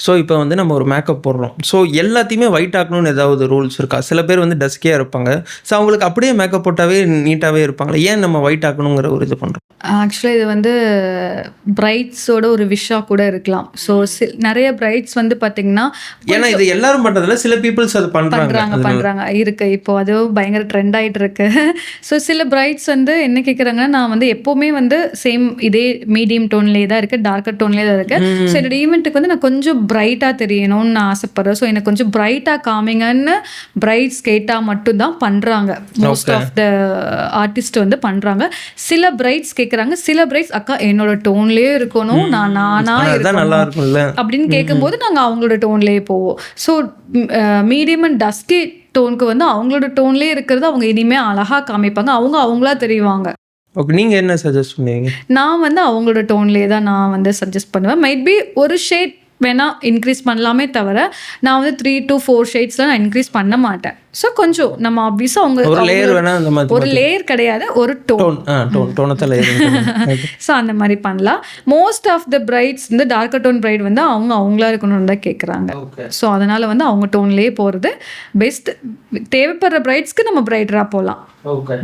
So இப்போ வந்து நம்ம ஒரு மேக்கப் போடுறோம். ஸோ எல்லாத்தையுமே ஒயிட் ஆக்கணும்னு ஏதாவது ரூல்ஸ் இருக்கா? சில பேர் வந்து டஸ்கியாக இருப்பாங்க. ஸோ அவங்களுக்கு அப்படியே மேக்கப் போட்டாவே நீட்டாகவே இருப்பாங்களே. ஏன் நம்ம ஒயிட் ஆக்கணுங்கிற ஒரு இது பண்ணுறோம்? ஆக்சுவலாக இது வந்து பிரைட்ஸோட ஒரு விஷாக கூட இருக்கலாம். ஸோ நிறைய பிரைட்ஸ் வந்து பார்த்தீங்கன்னா ஏன்னா இது எல்லாரும் பண்ணுறதில்ல, சில பீப்புள்ஸ் அது பண்ணுறாங்க இருக்கு. இப்போ அதுவும் பயங்கர ட்ரெண்ட் ஆகிட்டு இருக்கு. ஸோ சில பிரைட்ஸ் வந்து என்ன கேட்குறாங்கன்னா, நான் வந்து எப்போவுமே வந்து சேம் இதே மீடியம் டோன்லேயே தான் இருக்குது, டார்க்கர் டோன்லேயே தான் இருக்குது. ஸோ என்னோட ஈவெண்ட்டுக்கு வந்து நான் கொஞ்சம் பிரைட்டாக தெரியணும்னு நான் ஆசைப்பட்றேன். ஸோ எனக்கு கொஞ்சம் பிரைட்டாக காமிங்கன்னு பிரைட்ஸ் கேட்டால் மட்டும்தான் பண்ணுறாங்க. மோஸ்ட் ஆஃப் த ஆர்டிஸ்ட் வந்து பண்ணுறாங்க. சில பிரைட்ஸ் கேட்குறாங்க, சில பிரைட்ஸ் அக்கா என்னோட டோன்லேயே இருக்கணும், நானா இருக்கணும் அப்படின்னு கேட்கும்போது நாங்கள் அவங்களோட டோன்லேயே போவோம். ஸோ மீடியம் அண்ட் டஸ்கி டோனுக்கு வந்து அவங்களோட டோன்லேயே இருக்கிறது அவங்க இனிமேல் அழகாக காமிப்பாங்க, அவங்களா தெரிவாங்க. ஓகே, நீங்கள் என்ன சஜஸ்ட் பண்ணுவீங்க? நான் வந்து அவங்களோட டோன்லேயே தான் நான் வந்து சஜஸ்ட் பண்ணுவேன். மைட் பி ஒரு ஷேட் வேணால் இன்க்ரீஸ் பண்ணலாமே தவிர நான் வந்து 3 to 4 ஷேட்ஸ்லாம் நான் இன்க்ரீஸ் பண்ண மாட்டேன். ஸோ கொஞ்சம் நம்ம ஆப்வியஸாக அவங்க ஒரு லேயர் வேணால் அந்த மாதிரி, ஒரு லேயர் கிடையாது, ஒரு டோனத்தை லேயர். ஸோ அந்த மாதிரி பண்ணலாம். மோஸ்ட் ஆஃப் த பிரைட்ஸ் வந்து டார்க்கர் டோன் பிரைட் வந்து அவங்களா இருக்கணும்னு தான் கேட்குறாங்க. ஸோ அதனால் வந்து அவங்க டோன்லேயே போகிறது பெஸ்ட். தேவைப்படுற பிரைட்ஸ்க்கு நம்ம பிரைட்டராக போகலாம். ஓகே.